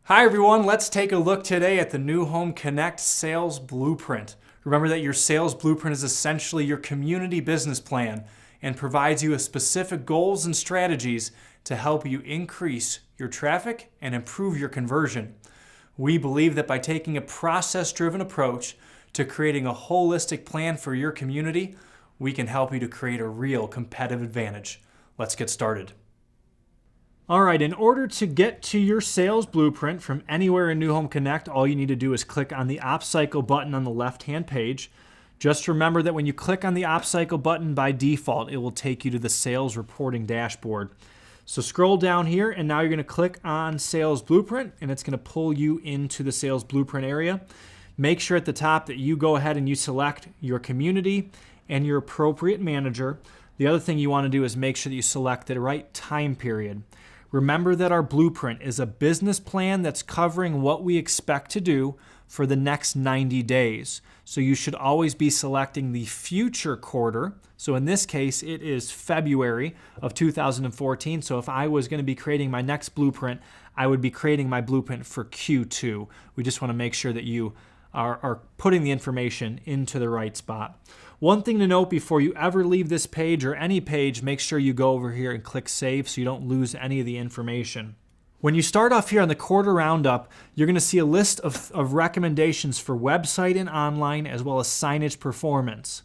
Hi everyone, let's take a look today at the New Home Connect Sales Blueprint. Remember that your sales blueprint is essentially your community business plan and provides you with specific goals and strategies to help you increase your traffic and improve your conversion. We believe that by taking a process-driven approach to creating a holistic plan for your community, we can help you to create a real competitive advantage. Let's get started. All right, in order to get to your sales blueprint from anywhere in New Home Connect, all you need to do is click on the OpsCycle button on the left-hand page. Just remember that when you click on the OpsCycle button, by default, it will take you to the sales reporting dashboard. So scroll down here, and now you're going to click on Sales Blueprint, and it's going to pull you into the Sales Blueprint area. Make sure at the top that you go ahead and you select your community and your appropriate manager. The other thing you want to do is make sure that you select the right time period. Remember that our blueprint is a business plan that's covering what we expect to do for the next 90 days. So you should always be selecting the future quarter. So in this case, it is February of 2014. So if I was going to be creating my next blueprint, I would be creating my blueprint for Q2. We just want to make sure that you are putting the information into the right spot. One thing to note before you ever leave this page or any page, make sure you go over here and click Save so you don't lose any of the information. When you start off here on the quarter roundup, you're going to see a list of recommendations for website and online as well as signage performance.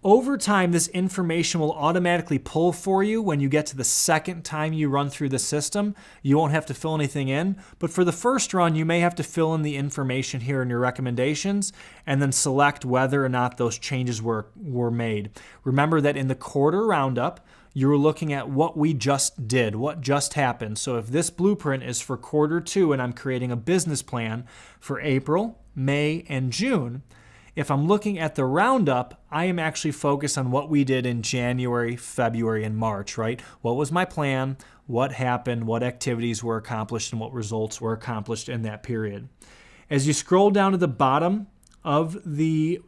Over time, this information will automatically pull for you when you get to the second time you run through the system. You won't have to fill anything in, but for the first run, you may have to fill in the information here in your recommendations and then select whether or not those changes were made. Remember that in the quarter roundup, you were looking at what we just did, what just happened. So if this blueprint is for quarter 2 and I'm creating a business plan for April, May, and June, if I'm looking at the roundup, I am actually focused on what we did in January, February, and March, right? What was my plan? What happened? What activities were accomplished? And what results were accomplished in that period? As you scroll down to the bottom of the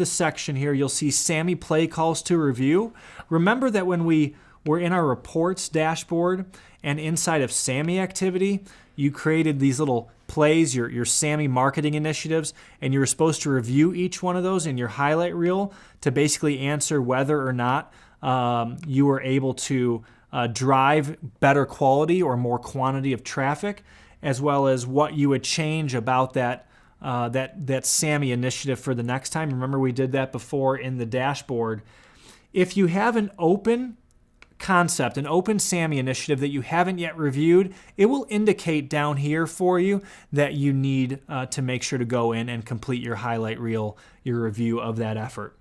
section here, you'll see SAMI play calls to review. Remember that when we were in our reports dashboard and inside of SAMI activity, you created these little plays, your SAMI marketing initiatives, and you were supposed to review each one of those in your highlight reel to basically answer whether or not you were able to drive better quality or more quantity of traffic, as well as what you would change about that SAMI initiative for the next time. Remember, we did that before in the dashboard. If you have an open concept, an open SAMI initiative that you haven't yet reviewed, it will indicate down here for you that you need to make sure to go in and complete your highlight reel, your review of that effort.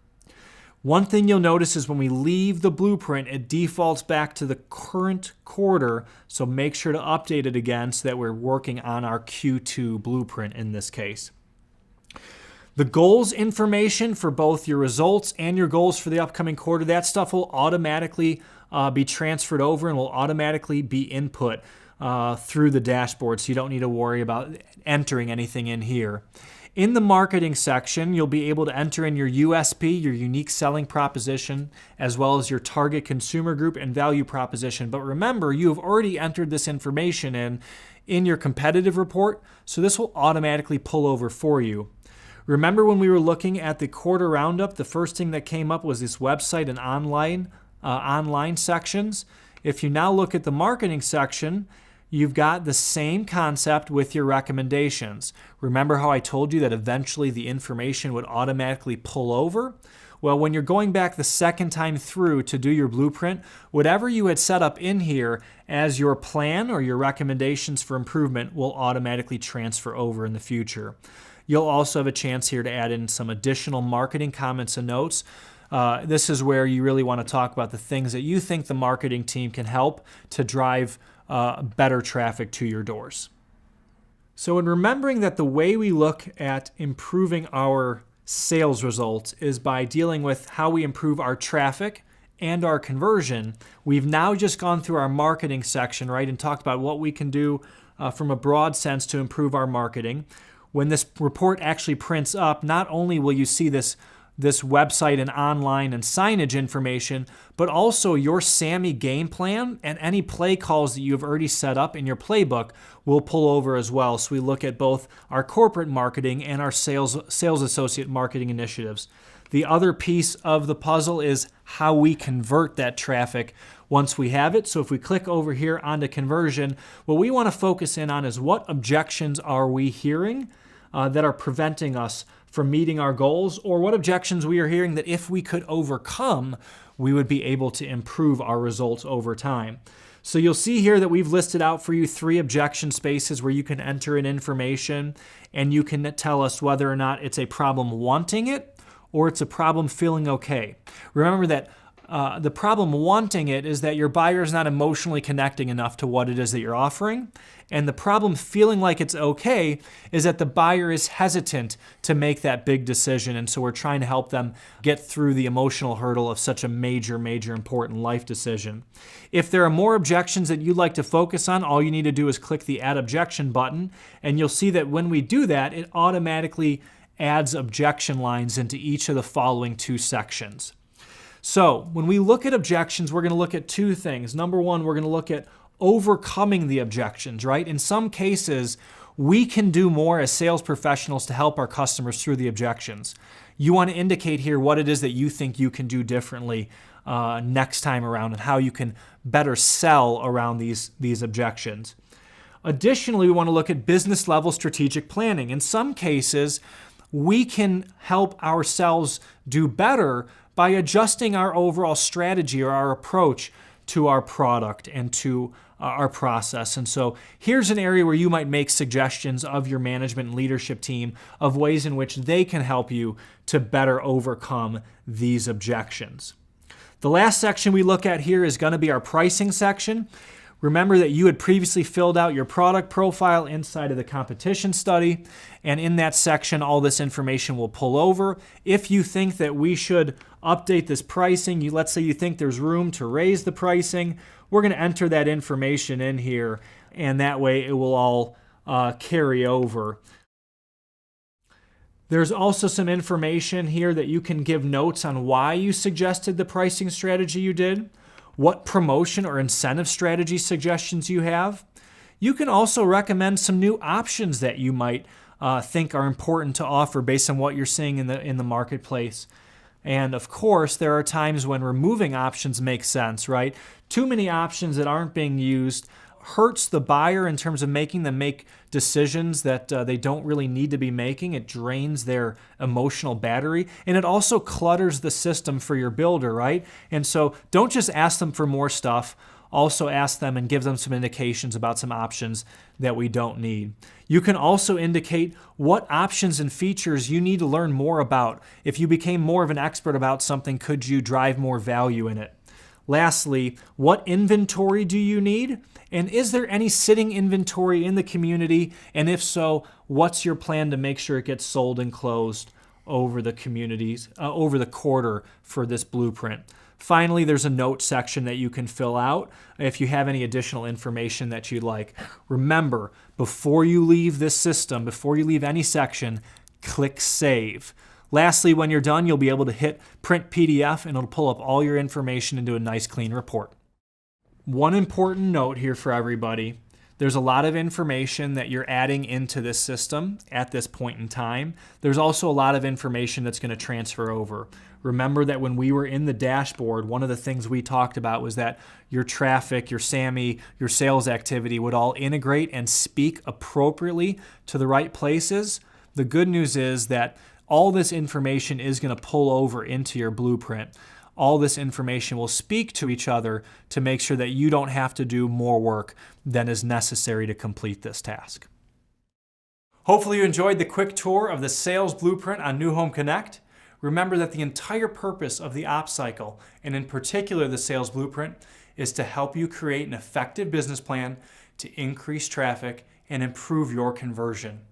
One thing you'll notice is when we leave the blueprint, it defaults back to the current quarter, so make sure to update it again so that we're working on our Q2 blueprint in this case. The goals information for both your results and your goals for the upcoming quarter, that stuff will automatically be transferred over and will automatically be input through the dashboard, so you don't need to worry about entering anything in here. In the marketing section, you'll be able to enter in your USP, your unique selling proposition, as well as your target consumer group and value proposition. But remember, you have already entered this information in your competitive report, so this will automatically pull over for you. Remember when we were looking at the quarter roundup, the first thing that came up was this website and online sections. If you now look at the marketing section, you've got the same concept with your recommendations. Remember how I told you that eventually the information would automatically pull over? Well, when you're going back the second time through to do your blueprint, whatever you had set up in here as your plan or your recommendations for improvement will automatically transfer over in the future. You'll also have a chance here to add in some additional marketing comments and notes. This is where you really want to talk about the things that you think the marketing team can help to drive better traffic to your doors. So in remembering that the way we look at improving our sales results is by dealing with how we improve our traffic and our conversion, we've now just gone through our marketing section, right, and talked about what we can do from a broad sense to improve our marketing. When this report actually prints up, not only will you see this this website and online and signage information, but also your SAMI game plan and any play calls that you've already set up in your playbook will pull over as well. So we look at both our corporate marketing and our sales associate marketing initiatives. The other piece of the puzzle is how we convert that traffic once we have it. So if we click over here onto conversion, what we want to focus in on is what objections are we hearing that are preventing us from meeting our goals, or what objections we are hearing that if we could overcome, we would be able to improve our results over time. So you'll see here that we've listed out for you 3 objection spaces where you can enter in information and you can tell us whether or not it's a problem wanting it or it's a problem feeling okay. Remember that the problem wanting it is that your buyer is not emotionally connecting enough to what it is that you're offering. And the problem feeling like it's okay is that the buyer is hesitant to make that big decision. And so we're trying to help them get through the emotional hurdle of such a major, major important life decision. If there are more objections that you'd like to focus on, all you need to do is click the Add Objection button. And you'll see that when we do that, it automatically adds objection lines into each of the following 2 sections. So when we look at objections, we're going to look at 2 things. Number 1, we're going to look at overcoming the objections, right? In some cases, we can do more as sales professionals to help our customers through the objections. You want to indicate here what it is that you think you can do differently next time around and how you can better sell around these objections. Additionally, we want to look at business level strategic planning. In some cases, we can help ourselves do better by adjusting our overall strategy or our approach to our product and to our process. And so here's an area where you might make suggestions of your management and leadership team of ways in which they can help you to better overcome these objections. The last section we look at here is going to be our pricing section. Remember that you had previously filled out your product profile inside of the competition study, and in that section, all this information will pull over. If you think that we should update this pricing, let's say you think there's room to raise the pricing, we're going to enter that information in here, and that way it will all carry over. There's also some information here that you can give notes on why you suggested the pricing strategy you did, what promotion or incentive strategy suggestions you have. You can also recommend some new options that you might think are important to offer based on what you're seeing in the marketplace. And of course, there are times when removing options makes sense, right? Too many options that aren't being used hurts the buyer in terms of making them make decisions that they don't really need to be making. It drains their emotional battery, and it also clutters the system for your builder, right? And so don't just ask them for more stuff. Also ask them and give them some indications about some options that we don't need. You can also indicate what options and features you need to learn more about. If you became more of an expert about something, could you drive more value in it? Lastly, what inventory do you need? And is there any sitting inventory in the community? And if so, what's your plan to make sure it gets sold and closed over the communities, over the quarter for this blueprint? Finally, there's a note section that you can fill out if you have any additional information that you'd like. Remember, before you leave this system, before you leave any section, click Save. Lastly, when you're done, you'll be able to hit Print PDF and it'll pull up all your information into a nice clean report. One important note here for everybody. There's a lot of information that you're adding into this system at this point in time. There's also a lot of information that's going to transfer over. Remember that when we were in the dashboard, one of the things we talked about was that your traffic, your SAMI, your sales activity would all integrate and speak appropriately to the right places. The good news is that all this information is going to pull over into your blueprint. All this information will speak to each other to make sure that you don't have to do more work than is necessary to complete this task. Hopefully you enjoyed the quick tour of the sales blueprint on New Home Connect. Remember that the entire purpose of the Ops Cycle, and in particular the sales blueprint, is to help you create an effective business plan to increase traffic and improve your conversion.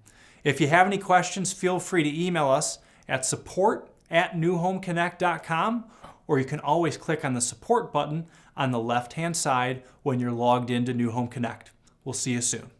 If you have any questions, feel free to email us at support@newhomeconnect.com, or you can always click on the support button on the left-hand side when you're logged into New Home Connect. We'll see you soon.